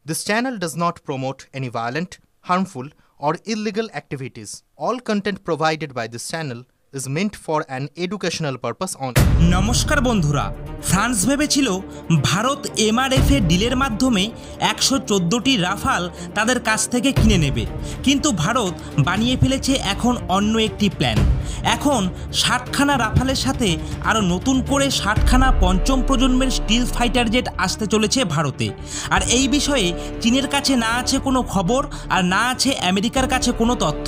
This channel does not promote any violent, harmful, or illegal activities. All content provided by this channel is meant for an educational purpose only. নমস্কার বন্ধুরা, France ভেবেছিল Bharat MRF এর ডিলের মাধ্যমে 114টি Rafale তাদের কাছ থেকে কিনে নেবে, কিন্তু ভারত বানিয়ে ফেলেছে এখন অন্য একটি প্ল্যান। এখন 60খানা রাফালের সাথে আরও নতুন করে 60খানা পঞ্চম প্রজন্মের স্টিল ফাইটার জেট আসতে চলেছে ভারতে। আর এই বিষয়ে চীনের কাছে না আছে কোনো খবর আর না আছে আমেরিকার কাছে কোনো তথ্য।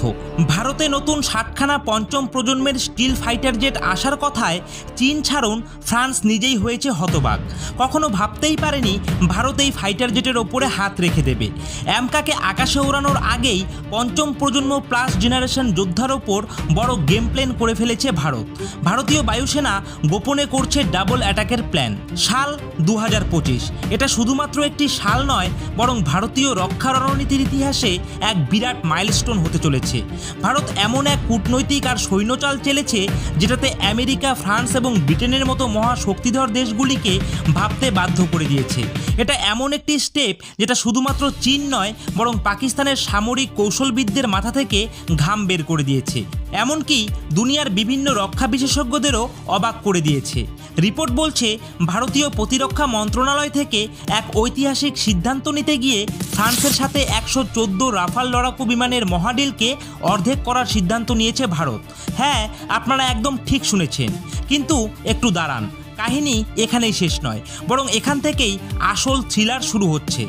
ভারতে নতুন 60খানা পঞ্চম প্রজন্মের স্টিল ফাইটার জেট আসার কথায় চীন ছাড়ুন ফ্রান্স নিজেই হয়েছে হতবাক। কখনো ভাবতেই পারেনি ভারত এই ফাইটার জেটের ওপরে হাত রেখে দেবে। অ্যামকাকে আকাশে ওড়ানোর আগেই পঞ্চম প্রজন্ম প্লাস জেনারেশন যোদ্ধার ওপর বড় গেম প্ল্যান করে ফেলেছে ভারত। ভারতীয় বায়ুসেনা গোপনে করছে ডাবল অ্যাটাকের প্ল্যান। সাল 2025। এটা শুধুমাত্র একটি সাল নয়, বরং ভারতীয় রক্ষা রণনীতির ইতিহাসে এক বিরাট মাইলস্টোন হতে চলেছে। ভারত এমন এক কূটনৈতিক আর সৈন্যচাল চেলেছে যেটাতে আমেরিকা, ফ্রান্স এবং ব্রিটেনের মতো মহাশক্তিধর দেশগুলিকে ভাবতে বাধ্য করে দিয়েছে। এটা এমন একটি স্টেপ যেটা শুধুমাত্র চীন নয়, বরং পাকিস্তানের সামরিক কৌশলবিদদের মাথা থেকে ঘাম বের করে দিয়েছে। এমনকি দুনিয়ার বিভিন্ন রক্ষা বিশেষজ্ঞদেরও অবাক করে দিয়েছে। রিপোর্ট বলছে ভারতীয় প্রতিরক্ষা মন্ত্রণালয় থেকে এক ঐতিহাসিক সিদ্ধান্ত নিতে গিয়ে ফ্রান্সের সাথে 114 রাফাল লড়াকু বিমানের মহাডিলকে অর্ধেক করার সিদ্ধান্ত নিয়েছে ভারত। হ্যাঁ, আপনারা একদম ঠিক শুনেছেন, কিন্তু একটু দাঁড়ান, কাহিনী এখানেই শেষ নয়, বরং এখান থেকেই আসল থ্রিলার শুরু হচ্ছে।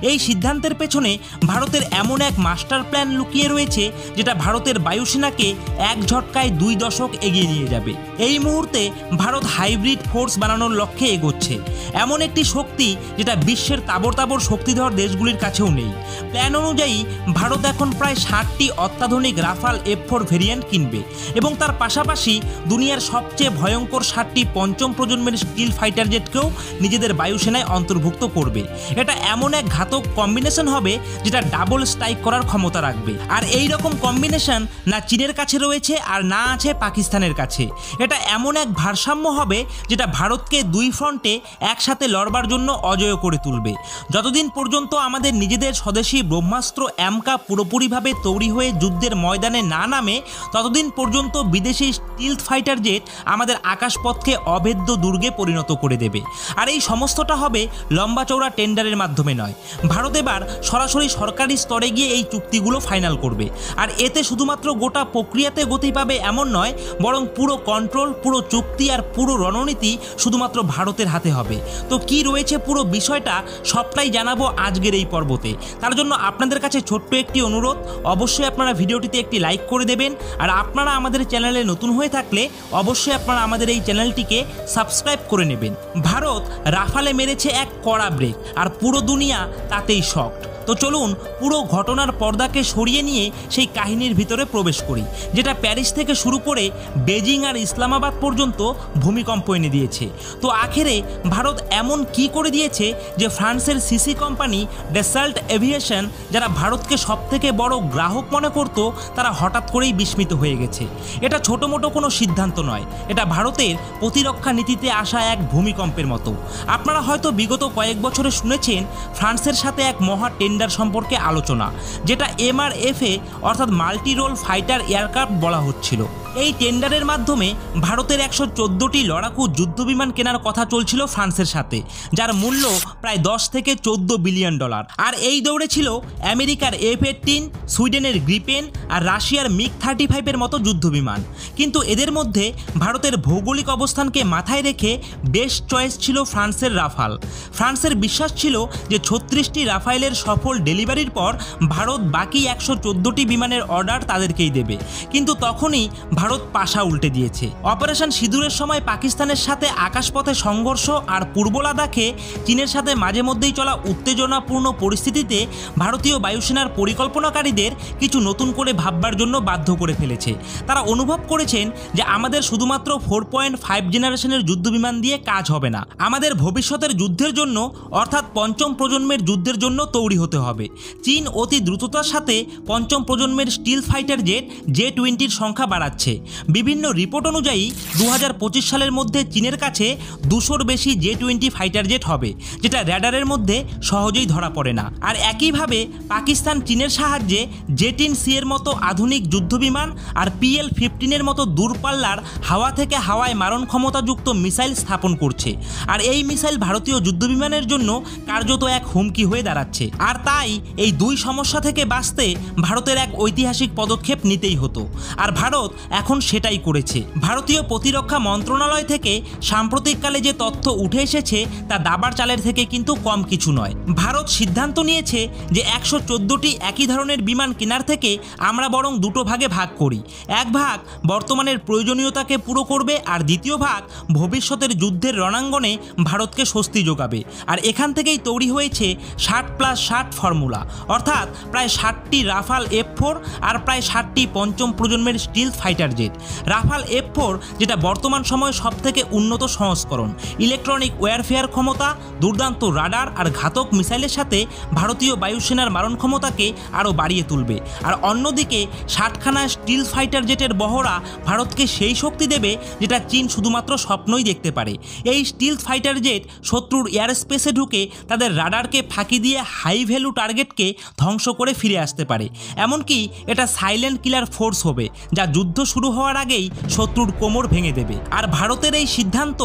এই সিদ্ধান্তের পেছনে ভারতের এমন এক মাস্টার প্ল্যান লুকিয়ে রয়েছে যেটা ভারতের বায়ুসেনাকে এক ঝটকায় 2 দশক এগিয়ে নিয়ে যাবে। এই মুহূর্তে ভারত হাইব্রিড ফোর্স বানানোর লক্ষ্যে এগোচ্ছে, এমন একটি শক্তি যেটা বিশ্বের তাবড় তাবড় শক্তিধর দেশগুলির কাছেও নেই। প্ল্যান অনুযায়ী ভারত এখন প্রায় 60টি অত্যাধুনিক রাফাল F4 ভেরিয়েন্ট কিনবে এবং তার পাশাপাশি দুনিয়ার সবচেয়ে ভয়ঙ্কর 60টি পঞ্চম প্রজন্মের স্টিল ফাইটার জেটকেও নিজেদের বায়ুসেনায় অন্তর্ভুক্ত করবে। এটা এমন এক ঘাতক কম্বিনেশন হবে যেটা ডাবল স্ট্রাইক করার ক্ষমতা রাখবে। আর এই রকম কম্বিনেশন না চীনের কাছে রয়েছে আর না আছে পাকিস্তানের কাছে। এটা এমন এক ভারসাম্য হবে যেটা ভারতকে 2 ফ্রন্টে একসাথে লড়বার জন্য অজেয় করে তুলবে। যতদিন পর্যন্ত আমাদের নিজেদের স্বদেশী ব্রহ্মাস্ত্র অ্যামকা পুরোপুরিভাবে তৈরি হয়ে যুদ্ধের ময়দানে না নামে, ততদিন পর্যন্ত বিদেশি স্টিল ফাইটার জেট আমাদের আকাশপথকে অভেদ্য দুর্গে পরিণত করে দেবে। আর এই সমস্তটা হবে লম্বা চওড়া টেন্ডারের মাধ্যমে নয়। ভারত এবার সরাসরি সরকারি স্তরে গিয়ে এই চুক্তিগুলো ফাইনাল করবে। আর এতে শুধুমাত্র গোটা প্রক্রিয়াতে গতি পাবে এমন নয়, বরং পুরো কন্ট্রোল, পুরো চুক্তি আর পুরো রণনীতি শুধুমাত্র ভারতের হাতে হবে। তো কি রয়েছে পুরো বিষয়টা সবটাই জানাবো আজকের এই পর্বতে। তার জন্য আপনাদের কাছে ছোট্ট একটি অনুরোধ, অবশ্যই আপনারা ভিডিওটিতে একটি লাইক করে দেবেন। আর আপনারা আমাদের চ্যানেলে নতুন হয়ে থাকলে অবশ্যই আপনারা আমাদের এই চ্যানেলটিকে সাবস্ক্রাইব করে নেবেন। ভারত রাফালে মেরেছে এক কড়া ব্রেক, আর পুরো দুনিয়া তাতেই শকড। তো চলুন পুরো ঘটনার পর্দাকে সরিয়ে নিয়ে সেই কাহিনীর ভিতরে প্রবেশ করি, যেটা প্যারিস থেকে শুরু করে বেজিং আর ইসলামাবাদ পর্যন্ত ভূমিকম্প এনে দিয়েছে। তো আখেরে ভারত এমন কি করে দিয়েছে যে ফ্রান্সের সিসি কোম্পানি ডেসাল্ট এভিয়েশন, যারা ভারতকে সবথেকে বড় গ্রাহক মনে করত, তারা হঠাৎ করেই বিস্মিত হয়ে গেছে। এটা ছোটো মোটো কোনো সিদ্ধান্ত নয়, এটা ভারতের প্রতিরক্ষা নীতিতে আসা এক ভূমিকম্পের মতো। আপনারা হয়তো বিগত কয়েক বছরে শুনেছেন ফ্রান্সের সাথে এক মহা টেন্ডার সম্পর্কে আলোচনা, যেটা MRFA অর্থাৎ মাল্টি রোল ফাইটার এয়ারক্রাফট বলা হচ্ছিল। এই টেন্ডারের মাধ্যমে ভারতের 114টি লড়াকু যুদ্ধবিমান কেনার কথা চলছিল ফ্রান্সের সাথে, যার মূল্য প্রায় 10 থেকে 14 বিলিয়ন ডলার। আর এই দৌড়ে ছিল আমেরিকার F-18, সুইডেনের গ্রিপেন আর রাশিয়ার MiG-35 এর মতো যুদ্ধবিমান। কিন্তু এদের মধ্যে ভারতের ভৌগোলিক অবস্থানকে মাথায় রেখে বেস্ট চয়েস ছিল ফ্রান্সের রাফাল। ফ্রান্সের বিশ্বাস ছিল যে 36টি রাফাইলের সফল ডেলিভারির পর ভারত বাকি 114টি বিমানের অর্ডার তাদেরকেই দেবে। কিন্তু তখনই ভারত পাশা উল্টে দিয়েছে। অপারেশন সিঁদুরের সময় পাকিস্তানের সাথে আকাশপথে সংঘর্ষ আর পূর্ব লাদাখে চীনের সাথে মাঝে মধ্যেই চলা উত্তেজনাপূর্ণ পরিস্থিতিতে ভারতীয় বায়ুসেনার পরিকল্পনাকারীদের কিছু নতুন করে ভাববার জন্য বাধ্য করে ফেলেছে। তারা অনুভব করেছেন যে আমাদের শুধুমাত্র 4.5 জেনারেশনের যুদ্ধবিমান দিয়ে কাজ হবে না, আমাদের ভবিষ্যতের যুদ্ধের জন্য অর্থাৎ পঞ্চম প্রজন্মের যুদ্ধের জন্য তৈরি হতে হবে। চীন অতি দ্রুততার সাথে পঞ্চম প্রজন্মের স্টিল ফাইটার জেট J-20 সংখ্যা বাড়াচ্ছে। যাচ্ছে। বিভিন্ন রিপোর্ট অনুযায়ী 2025 সালের মধ্যে চীনের কাছে 200-র বেশি J-20 ফাইটার জেট হবে, যেটা র্যাডারের মধ্যে সহজেই ধরা পড়ে না। আর একইভাবে পাকিস্তান চীনের সাহায্যে J-10C এর মতো আধুনিক যুদ্ধবিমান আর PL-15 এর মতো দূরপাল্লার হাওয়া থেকে হাওয়ায় মারণ ক্ষমতাযুক্ত মিসাইল স্থাপন করছে। আর এই মিসাইল ভারতীয় যুদ্ধবিমানের জন্য কার্যত এক হুমকি হয়ে দাঁড়াচ্ছে। আর তাই এই দুই সমস্যা থেকে বাঁচতে ভারতের এক ঐতিহাসিক পদক্ষেপ নিতেই হতো, আর ভারত এখন সেটাই করেছে। ভারতীয় প্রতিরক্ষা মন্ত্রণালয় থেকে সাম্প্রতিককালে যে তথ্য উঠে এসেছে তা দাবার চালের থেকে কিন্তু কম কিছু নয়। ভারত সিদ্ধান্ত নিয়েছে যে 114টি একই ধরনের বিমান কেনার থেকে আমরা বরং দুটো ভাগে ভাগ করি। এক ভাগ বর্তমানের প্রয়োজনীয়তাকে পুরো করবে, আর দ্বিতীয় ভাগ ভবিষ্যতের যুদ্ধের রণাঙ্গনে ভারতকে স্বস্তি যোগাবে। আর এখান থেকেই তৈরি হয়েছে 60+60 ফর্মুলা, অর্থাৎ প্রায় 60টি রাফাল F-4 আর প্রায় 60টি পঞ্চম প্রজন্মের স্টিলথ ফাইটার জেট। রাফাল F-4 যেটা বর্তমান সময়ে সবথেকে উন্নত সংস্করণ, ইলেকট্রনিক ওয়্যারফেয়ার ক্ষমতা, দুর্দান্ত রাডার আর ঘাতক মিসাইলের সাথে ভারতীয় বায়ুসেনার মারণ ক্ষমতাকে আরও বাড়িয়ে তুলবে। আর অন্যদিকে 60খানা স্টিলথ ফাইটার জেটের বহরা ভারতকে সেই শক্তি দেবে যেটা চীন শুধুমাত্র স্বপ্নই দেখতে পারে। এই স্টিলথ ফাইটার জেট শত্রুর এয়ার স্পেসে ঢুকে তাদের রাডারকে ফাঁকি দিয়ে হাই ভ্যালু টার্গেটকে ধ্বংস করে ফিরে আসতে পারে। এমনকি এটা সাইলেন্ট কিলার ফোর্স হবে, যা যুদ্ধ শুরু হওয়ার আগেই শত্রুর কোমর ভেঙে দেবে। আর ভারতের এই সিদ্ধান্ত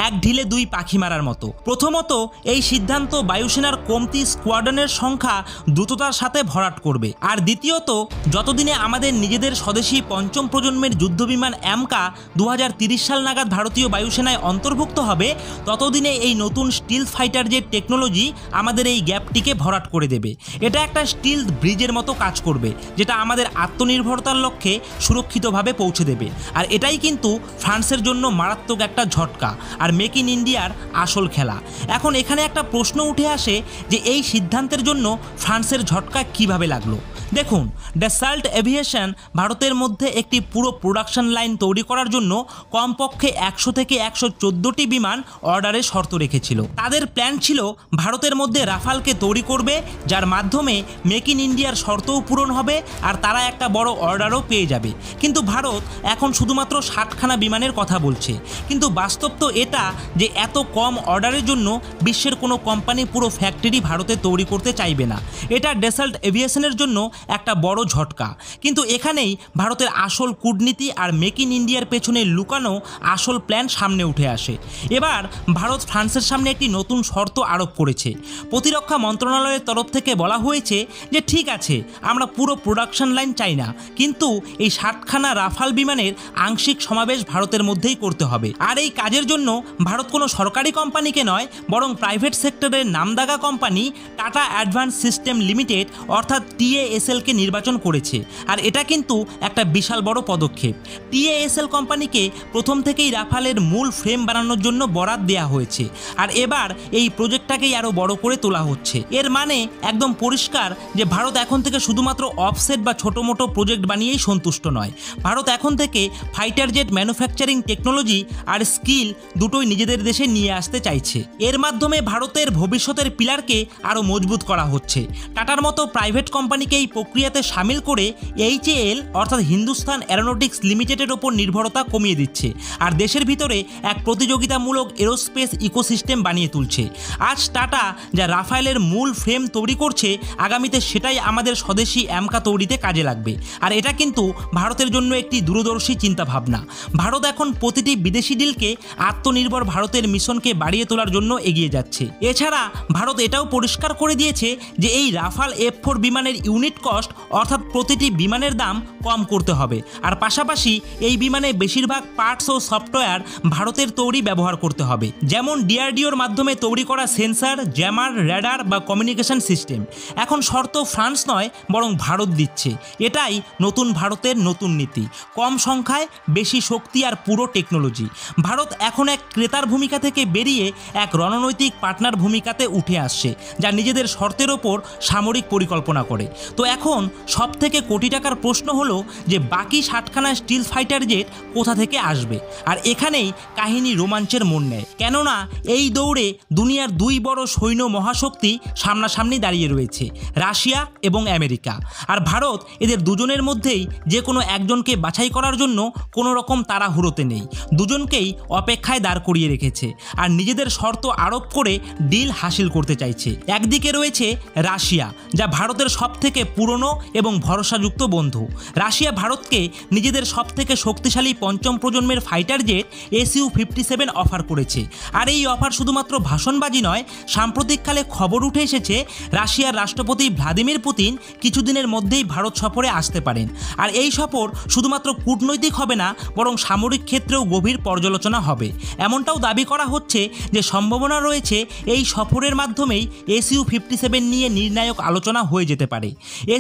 এক ঢিলে দুই পাখি মারার মতো। প্রথমত, এই সিদ্ধান্ত বায়ুসেনার কমতি স্কোয়াড্রনের সংখ্যা দ্রুততার সাথে ভরাট করবে। আর দ্বিতীয়ত, যতদিনে আমাদের নিজেদের স্বদেশী পঞ্চম প্রজন্মের যুদ্ধবিমান অ্যামকা 2030 সাল নাগাদ ভারতীয় বায়ুসেনায় অন্তর্ভুক্ত হবে, ততদিনে এই নতুন স্টিলথ ফাইটার জেট টেকনোলজি আমাদের এই গ্যাপটিকে ভরাট করে দেবে। এটা একটা স্টিলথ ব্রিজের মতো কাজ করবে, যেটা আমাদের আত্মনির্ভরতার লক্ষ্যে সুরক্ষিতভাবে পৌঁছে দেবে। আর এটাই কিন্তু ফ্রান্সের জন্য মারাত্মক একটা ঝটকা আর মেক ইন ইন্ডিয়ার আসল খেলা। এখন এখানে একটা প্রশ্ন উঠে আসে যে এই সিদ্ধান্তের জন্য ফ্রান্সের ঝটকা কিভাবে লাগলো। দেখুন, ড্যাসাল্ট এভিয়েশন ভারতের মধ্যে একটি পুরো প্রোডাকশন লাইন তৈরি করার জন্য কমপক্ষে 100 থেকে 114টি বিমান অর্ডারে শর্ত রেখেছিল। তাদের প্ল্যান ছিল ভারতের মধ্যে রাফালকে তৈরি করবে, যার মাধ্যমে মেক ইন ইন্ডিয়ার শর্তও পূরণ হবে আর তারা একটা বড় অর্ডারও পেয়ে যাবে। কিন্তু ভারত এখন শুধুমাত্র 60খানা বিমানের কথা বলছে। কিন্তু বাস্তব তো এটা যে এত কম অর্ডারের জন্য বিশ্বের কোনো কোম্পানি পুরো ফ্যাক্টরি ভারতে তৈরি করতে চাইবে না। এটা ড্যাসাল্ট এভিয়েশনের জন্য একটা বড় ঝটকা। কিন্তু এখানেই ভারতের আসল কূটনীতি আর মেক ইন ইন্ডিয়ার পেছনে লুকানো আসল প্ল্যান সামনে উঠে আসে। এবার ভারত ফ্রান্সের সামনে একটি নতুন শর্ত আরোপ করেছে। প্রতিরক্ষা মন্ত্রণালয়ের তরফ থেকে বলা হয়েছে যে ঠিক আছে, আমরা পুরো প্রোডাকশন লাইন চাই না, কিন্তু এই 60খানা রাফাল বিমানের আংশিক সমাবেশ ভারতের মধ্যেই করতে হবে। আর এই কাজের জন্য ভারত কোনো সরকারি কোম্পানিকে নয়, বরং প্রাইভেট সেক্টরের নামদাগা company Tata advanced system limited অর্থাৎ TASL-কে নির্বাচন করেছে। আর এটা কিন্তু একটা বিশাল বড় পদক্ষেপ। TASL কোম্পানিকে প্রথম থেকেই রাফালের মূল ফ্রেম বানানোর জন্য বরাদ দেওয়া হয়েছে, আর এবার এই প্রজেক্টটাকেই আরও বড় করে তোলা হচ্ছে। এর মানে একদম পরিষ্কার যে ভারত এখন থেকে শুধুমাত্র অফসেট বা ছোটো মোটো প্রজেক্ট বানিয়েই সন্তুষ্ট নয়। ভারত এখন থেকে ফাইটার জেট ম্যানুফ্যাকচারিং টেকনোলজি আর স্কিল দুটোই নিজেদের দেশে নিয়ে আসতে চাইছে। এর মাধ্যমে ভারতের ভবিষ্যতের পিলারকে আরও মজবুত করা হচ্ছে। টাটার মতো প্রাইভেট কোম্পানিকে এই প্রক্রিয়াতে সামিল করে HAL অর্থাৎ হিন্দুস্তান অ্যারোনটিক্স লিমিটেডের ওপর নির্ভরতা কমিয়ে দিচ্ছে আর দেশের ভিতরে এক প্রতিযোগিতামূলক এরোস্পেস ইকোসিস্টেম বানিয়ে তুলছে। আজ টাটা যা রাফায়েলের মূল ফ্রেম তৈরি করছে, আগামীতে সেটাই আমাদের স্বদেশী অ্যামকা তৈরিতে কাজে লাগবে। আর এটা কিন্তু ভারতের জন্য একটি দূরদর্শী চিন্তাভাবনা। ভারত এখন প্রতিটি বিদেশি ডিলকে আত্মনির্ভর ভারতের মিশনকে বাড়িয়ে তোলার জন্য এগিয়ে যাচ্ছে। এছাড়া ভারত এটাও পরিষ্কার করে দিয়েছে যে এই রাফাল F-4 বিমানের ইউনিট কস্ট অর্থাৎ প্রতিটি বিমানের দাম কম করতে হবে। আর পাশাপাশি এই বিমানে বেশিরভাগ পার্টস ও সফটওয়্যার ভারতের তৈরি ব্যবহার করতে হবে, যেমন DRDOর মাধ্যমে তৈরি করা সেন্সার, জ্যামার, র্যাডার বা কমিউনিকেশন সিস্টেম। এখন শর্ত ফ্রান্স নয়, বরং ভারত দিচ্ছে। এটাই নতুন ভারতের নতুন নীতি, কম সংখ্যায় বেশি শক্তি আর পুরো টেকনোলজি। ভারত এখন এক ক্রেতার ভূমিকা থেকে বেরিয়ে এক রণনৈতিক পার্টনার ভূমিকাতে উঠে আসছে, যা নিজেদের শর্তের ওপর সামরিক পরিকল্পনা করে। তো এখন সবথেকে কোটি টাকার প্রশ্ন হলো হলো যে বাকি 60খানা স্টিল ফাইটার জেট কোথা থেকে আসবে। আর এখানেই কাহিনী রোমাঞ্চের মোড় নেয়, কেননা এই দৌড়ে দুনিয়ার দুই বড় সৈন্য মহাশক্তি সামনাসামনি দাঁড়িয়ে রয়েছে, রাশিয়া এবং আমেরিকা। আর ভারত এদের দুজনের মধ্যেই যে কোনো একজনকে বাছাই করার জন্য কোনো রকম তাড়াহুড়োতে নেই, দুজনকেই অপেক্ষায় দাঁড় করিয়ে রেখেছে আর নিজেদের শর্ত আরোপ করে ডিল হাসিল করতে চাইছে। একদিকে রয়েছে রাশিয়া, যা ভারতের সবথেকে পুরনো এবং ভরসাযুক্ত বন্ধু। রাশিয়া ভারতকে নিজেদের সবথেকে শক্তিশালী পঞ্চম প্রজন্মের ফাইটার জেট Su-57 অফার করেছে। আর এই অফার শুধুমাত্র ভাষণবাজি নয়, সাম্প্রতিককালে খবর উঠে এসেছে রাশিয়ার রাষ্ট্রপতি ভ্লাদিমির পুতিন কিছুদিনের মধ্যেই ভারত সফরে আসতে পারেন। আর এই সফর শুধুমাত্র কূটনৈতিক হবে না, বরং সামরিক ক্ষেত্রেও গভীর পর্যালোচনা হবে। এমনটাও দাবি করা হচ্ছে যে সম্ভাবনা রয়েছে এই সফরের মাধ্যমেই Su-57 নিয়ে নির্ণায়ক আলোচনা হয়ে যেতে পারে।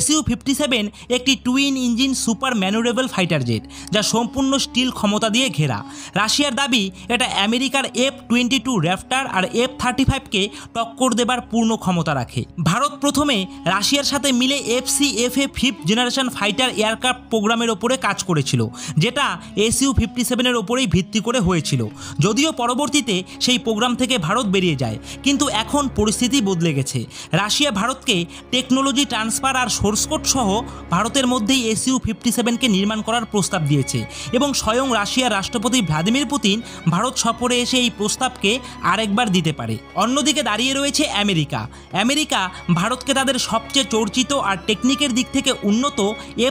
Su-57 একটি twin engine super manoeuvrable fighter jet, যা সম্পূর্ণ স্টিল ক্ষমতা দিয়ে ঘেরা। রাশিয়ার দাবি এটা আমেরিকার F-22 র্যাপ্টার আর F-35কে টক্কর দেবার পূর্ণ ক্ষমতা রাখে। ভারত প্রথমে রাশিয়ার সাথে মিলে FCFA 5th generation fighter aircraft প্রোগ্রামের ওপরে কাজ করেছিল, যেটা Su-57 ওপরেই ভিত্তি করে হয়েছিল। যদিও পরবর্তীতে সেই প্রোগ্রাম থেকে ভারত বেরিয়ে যায়, কিন্তু এখন পরিস্থিতি বদলে গেছে। রাশিয়া ভারতকে টেকনোলজি ট্রান্সফার আর সোর্স কোড সহ ভারতের মধ্যেই Su-57কে নির্মাণ করার প্রস্তাব দিয়েছে এবং স্বয়ং রাশিয়ার রাষ্ট্রপতি ভ্লাদিমির পুতিন ভারত সফরে এসে এই প্রস্তাবকে আরেকবার দিতে পারে। অন্যদিকে দাঁড়িয়ে রয়েছে আমেরিকা। আমেরিকা ভারতকে তাদের সবচেয়ে চর্চিত আর টেকনিকের দিক থেকে উন্নত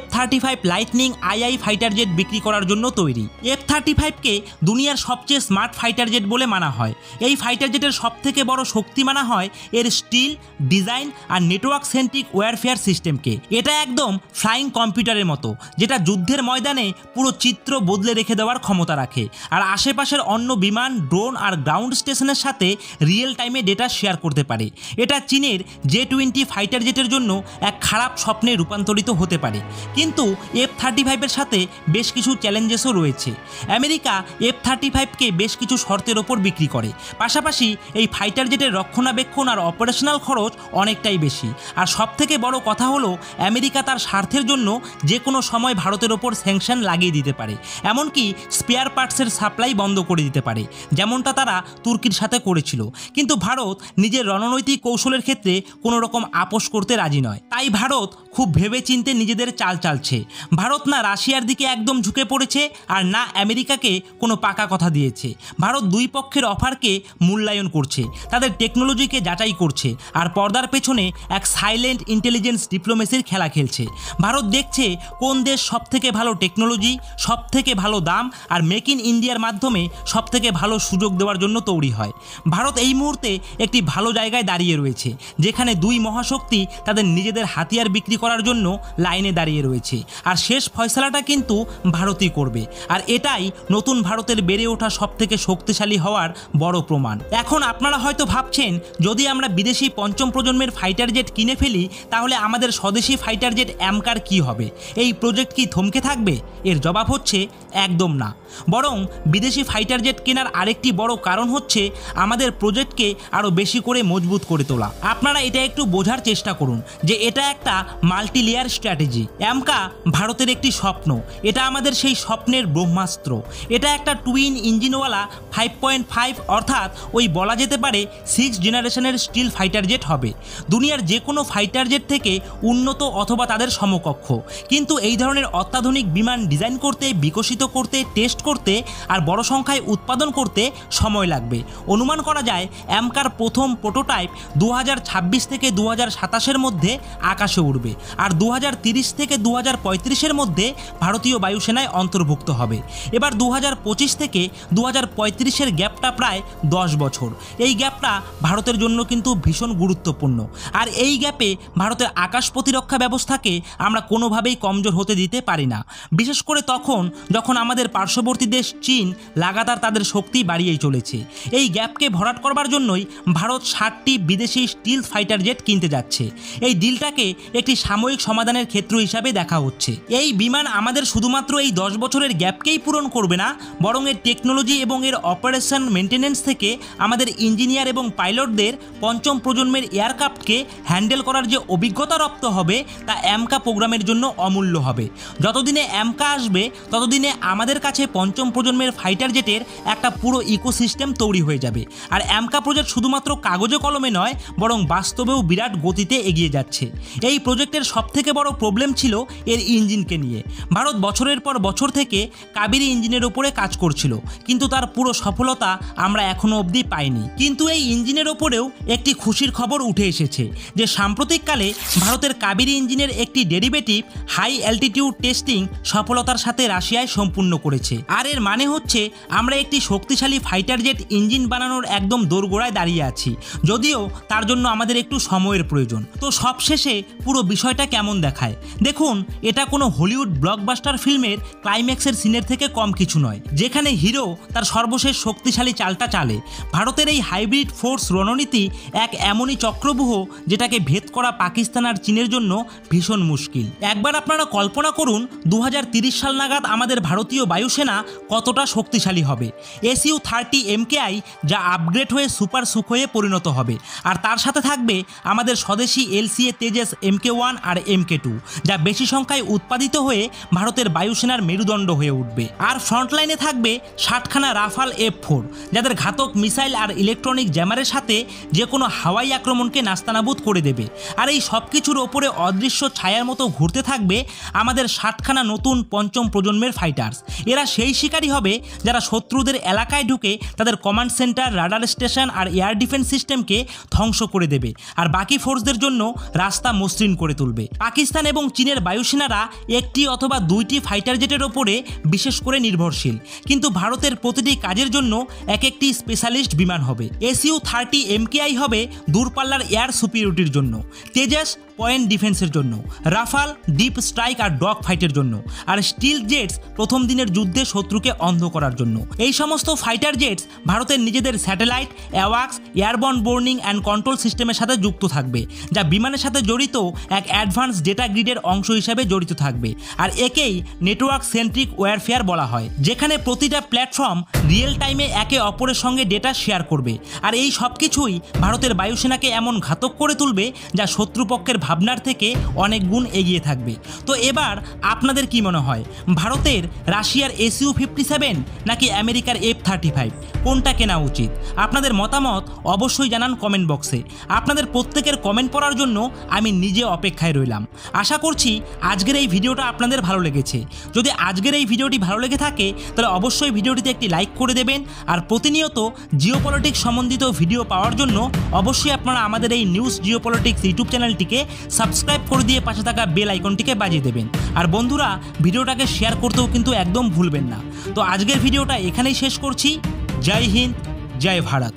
F-35 lightning II fighter jet বিক্রি করার জন্য তৈরি। F-35কে দুনিয়ার সবচেয়ে স্মার্ট ফাইটার জেট বলে মানা হয়। এই ফাইটার জেটের সবথেকে বড় শক্তি মানা হয় এর স্টিল ডিজাইন আর নেটওয়ার্ক সেন্ট্রিক ওয়্যারফেয়ার সিস্টেমকে। এটা একদম ফ্লাইং কম্পিউটারের মতো, যেটা যুদ্ধের ময়দানে পুরো চিত্র বদলে রেখে দেওয়ার ক্ষমতা রাখে আর আশেপাশের অন্য বিমান, ড্রোন আর গ্রাউন্ড স্টেশনের সাথে রিয়েল টাইমে ডেটা শেয়ার করতে পারে। এটা চীনের J-20 ফাইটার জেটের জন্য এক খারাপ স্বপ্নে রূপান্তরিত হতে পারে। কিন্তু F-35 এর সাথে বেশ কিছু চ্যালেঞ্জেসও রয়েছে। আমেরিকা F-35কে বেশ কিছু শর্তের ওপর বিক্রি করে, পাশাপাশি এই ফাইটার জেটের রক্ষণাবেক্ষণ আর অপারেশনাল খরচ অনেকটাই বেশি। আর সবথেকে বড় কথা হলো আমেরিকা তার স্বার্থের জন্য যে কোনো সময় ভারতের ওপর স্যাংশন লাগিয়ে দিতে পারে, এমনকি স্পেয়ার পার্টসের সাপ্লাই বন্ধ করে দিতে পারে, যেমনটা তারা তুর্কির সাথে করেছিল। কিন্তু ভারত নিজের রণনৈতিক কৌশলের ক্ষেত্রে কোনো রকম আপোষ করতে রাজি নয়। তাই ভারত খুব ভেবেচিন্তে নিজেদের চাল চালছে। ভারত না রাশিয়ার দিকে একদম ঝুঁকে পড়েছে আর না আমেরিকাকে কোনো পাকা কথা দিয়েছে। ভারত দুই পক্ষের অফারকে মূল্যায়ন করছে, তাদের টেকনোলজিকে যাচাই করছে আর পর্দার পেছনে এক সাইলেন্ট ইন্টেলিজেন্স ডিপ্লোমেসির খেলা খেলছে। ভারত দেখছে কোন দেশ সবথেকে ভালো টেকনোলজি, সবথেকে ভালো দাম আর মেক ইন ইন্ডিয়ার মাধ্যমে সবথেকে ভালো সুযোগ দেওয়ার জন্য তৈরি হয়। ভারত এই মুহূর্তে একটি ভালো জায়গায় দাঁড়িয়ে রয়েছে, যেখানে দুই মহাশক্তি তাদের নিজেদের হাতিয়ার বিক্রি করার জন্য লাইনে দাঁড়িয়ে রয়েছে। আর শেষ ফয়সালাটা কিন্তু ভারতই করবে। আর এটাই নতুন ভারতের বেড়ে ওঠা সবথেকে শক্তিশালী হওয়ার বড় প্রমাণ। এখন আপনারা হয়তো ভাবছেন, যদি আমরা বিদেশি পঞ্চম প্রজন্মের ফাইটার জেট কিনে ফেলি, তাহলে আমাদের স্বদেশি ফাইটার জেট অ্যামকার কি হবে? এই প্রজেক্ট কি থমকে থাকবে? এর জবাব হচ্ছে একদম না। বরং বিদেশি ফাইটার জেট কেনার আরেকটি বড় কারণ হচ্ছে আমাদের প্রজেক্টকে আরও বেশি করে মজবুত করে তোলা। আপনারা এটা একটু বোঝার চেষ্টা করুন যে এটা একটা মাল্টি লেয়ার স্ট্র্যাটেজি। অ্যামকা ভারতের একটি স্বপ্ন, এটা আমাদের সেই স্বপ্নের ব্রহ্মাস্ত্র। এটা একটা টুইন ইঞ্জিনওয়ালা 5.5 অর্থাৎ ওই বলা যেতে পারে 6th জেনারেশনের স্টিল ফাইটার জেট হবে। দুনিয়ার যে কোনো ফাইটার জেট থেকে উন্নত অথবা তাদের সমকক্ষ। কিন্তু এই ধরনের অত্যাধুনিক বিমান ডিজাইন করতে, বিকশিত করতে, টেস্ট করতে আর বড় সংখ্যায় উৎপাদন করতে সময় লাগবে। অনুমান করা যায় অ্যামকার প্রথম প্রোটোটাইপ 2026 থেকে 2027-এর মধ্যে আকাশে উড়বে আর 2030 থেকে 2035-এর মধ্যে ভারতীয় বায়ুসেনায় অন্তর্ভুক্ত হবে। এবার 2025 থেকে 2035-এর গ্যাপটা প্রায় 10 বছর। এই গ্যাপটা ভারতের জন্য কিন্তু ভীষণ গুরুত্বপূর্ণ। আর এই গ্যাপে ভারতের আকাশ প্রতিরক্ষা ব্যবস্থাকে আমরা কোনোভাবেই কমজোর হতে দিতে পারি না, বিশেষ করে তখন যখন আমাদের পার্শ্ববর্তী দেশ চীন লাগাতার তাদের শক্তি বাড়িয়েই চলেছে। এই গ্যাপকে ভরাট করবার জন্যই ভারত 60টি বিদেশি স্টিল ফাইটার জেট কিনতে যাচ্ছে। এই ডিলটাকে একটি সাময়িক সমাধানের ক্ষেত্র হিসাবে দেখা হচ্ছে। এই বিমান আমাদের শুধুমাত্র এই 10 বছরের গ্যাপকেই পূরণ করবে না, বরং এর টেকনোলজি এবং এর অপারেশন মেনটেন্যান্স থেকে আমাদের ইঞ্জিনিয়ার এবং পাইলটদের পঞ্চম প্রজন্মের এয়ারক্রাফটকে হ্যান্ডেল করার যে অভিজ্ঞতা রপ্ত হবে তা অ্যামকা প্রোগ্রামের জন্য অমূল্য হবে। যতদিনে অ্যামকা আসবে ততদিনে আমাদের কাছে পঞ্চম প্রজন্মের ফাইটার জেটের একটা পুরো ইকোসিস্টেম তৈরি হয়ে যাবে। আর অ্যামকা প্রজেক্ট শুধুমাত্র কাগজে কলমে নয়, বরং বাস্তবেও বিরাট গতিতে এগিয়ে যাচ্ছে। এই প্রজেক্টের সবথেকে বড় প্রবলেম ছিল এর ইঞ্জিনকে নিয়ে। ভারত বছরের পর বছর থেকে কাবেরী ইঞ্জিনের উপরে কাজ করছিল, কিন্তু তার পুরো সফলতা আমরা এখনো অবধি পাইনি। কিন্তু এই ইঞ্জিনের ওপরেও একটি খুশির খবর উঠে এসেছে যে সাম্প্রতিককালে ভারতের কাবেরী ইঞ্জিনের একটি ডেরিভেটিভ হাই অ্যালটিটিউড টেস্টিং সফলতার সাথে রাশিয়ায় সম্পূর্ণ করেছে। আর এর মানে হচ্ছে আমরা একটি শক্তিশালী ফাইটার জেট ইঞ্জিন বানানোর একদম দোরগোড়ায় দাঁড়িয়ে আছি, যদিও তার জন্য আমাদের একটু সময়ের প্রয়োজন। তো সবশেষে পুরো বিষয়টা কেমন দেখায় দেখুন। এটা কোনো হলিউড ব্লকবাস্টার ফিল্মের ক্লাইম্যাক্সের সিনের থেকে কম কিছু নয়, যেখানে হিরো তার সর্বশেষ শক্তিশালী চালটা চালে। ভারতের এই হাইব্রিড ফোর্স রণনীতি এক এমনই চক্রব্যূহ যেটাকে ভেদ করা পাকিস্তান আর চীনের জন্য ভীষণ মুশকিল। একবার আপনারা কল্পনা করুন 2030 সাল নাগাদ আমাদের ভারতীয় বায়ুসেনা কতটা শক্তিশালী হবে। SU-30 MKI যা আপগ্রেড হয়ে সুপার সুখোয়ে পরিণত হবে, আর তার সাথে থাকবে আমাদের স্বদেশি LCA তেজস MK1 আর MK2 যা বেশি সংখ্যায় উৎপাদিত হয়ে ভারতের বায়ুসেনার মেরুদণ্ড হয়ে উঠবে। আর ফ্রন্টলাইনে থাকবে 60খানা রাফাল F4 যাদের ঘাতক মিসাইল আর ইলেকট্রনিক জ্যামারের সাথে যে কোনো হাওয়াই আক্রমণকে নাস্তানাবুদ করে দেবে। আর এই সব কিছুর ওপরে অদৃশ্য ছায়ার মতো ঘুরতে থাকবে আমাদের 60খানা নতুন পঞ্চম প্রজন্মের ফাইটার্স। এরা সেই শিকারী হবে যারা শত্রুদের এলাকায় ঢুকে তাদের কমান্ড সেন্টার, রাডার স্টেশন আর এয়ার ডিফেন্স সিস্টেমকে ধ্বংস করে দেবে, আর বাকি ফোর্সদের জন্য রাস্তা মসৃণ করে তুলবে। পাকিস্তান এবং চীনের বায়ুসেনারা একটি অথবা দুইটি ফাইটার জেটের ওপরে বিশেষ করে নির্ভরশীল, কিন্তু ভারতের প্রতিটি কাজের জন্য এক একটি স্পেশালিস্ট বিমান হবে। SU-30 MKI হবে দূরপাল্লার এয়ার সুপিরিয়রিটির জন্য, তেজস পয়েন্ট ডিফেন্সের জন্য, রাফাল ডিপ স্ট্রাইক আর ডগ ফাইটের জন্য, আর স্টিল জেটস প্রথম দিনের যুদ্ধে শত্রুকে অন্ধ করার জন্য। এই সমস্ত ফাইটার জেটস ভারতের নিজেদের স্যাটেলাইট, অ্যাওয়াক্স, এয়ারবর্ন বোর্নিং অ্যান্ড কন্ট্রোল সিস্টেমের সাথে যুক্ত থাকবে, যা বিমানের সাথে জড়িত এক অ্যাডভান্স ডেটা গ্রিডের অংশ হিসেবে জড়িত থাকবে। আর একেই নেটওয়ার্ক সেন্ট্রিক ওয়ারফেয়ার বলা হয়, যেখানে প্রতিটা প্ল্যাটফর্ম রিয়েল টাইমে একে অপরের সঙ্গে ডেটা শেয়ার করবে। আর এই সব কিছুই ভারতের বায়ুসেনাকে এমন ঘাতক করে তুলবে যা শত্রুপক্ষের ভাবনার থেকে অনেক গুণ এগিয়ে থাকবে। তো এবার আপনাদের কি মনে হয়, ভারতের রাশিয়ার SU-57 নাকি আমেরিকার F-35 কোনটা কেনা উচিত? আপনাদের মতামত অবশ্যই জানান কমেন্ট বক্সে। আপনাদের প্রত্যেকের কমেন্ট পড়ার জন্য আমি নিজে অপেক্ষায় রইলাম। আশা করছি আজকের এই ভিডিওটা আপনাদের ভালো লেগেছে। যদি আজকের এই ভিডিওটি ভালো লেগে থাকে তাহলে অবশ্যই ভিডিওটিতে একটি লাইক করে দেবেন। আর প্রতিনিয়ত জিওপলিটিক্স সম্বন্ধিত ভিডিও পাওয়ার জন্য অবশ্যই আপনারা আমাদের এই নিউজ জিওপলিটিক্স ইউটিউব চ্যানেলটিকে সাবস্ক্রাইব করে দিয়ে পাশে থাকা বেল আইকনটিকে বাজিয়ে দেবেন। আর বন্ধুরা, ভিডিওটাকে শেয়ার করতেও কিন্তু একদম ভুলবেন না। তো আজকের ভিডিওটা এখানেই শেষ করছি। জয় হিন্দ, জয় ভারত।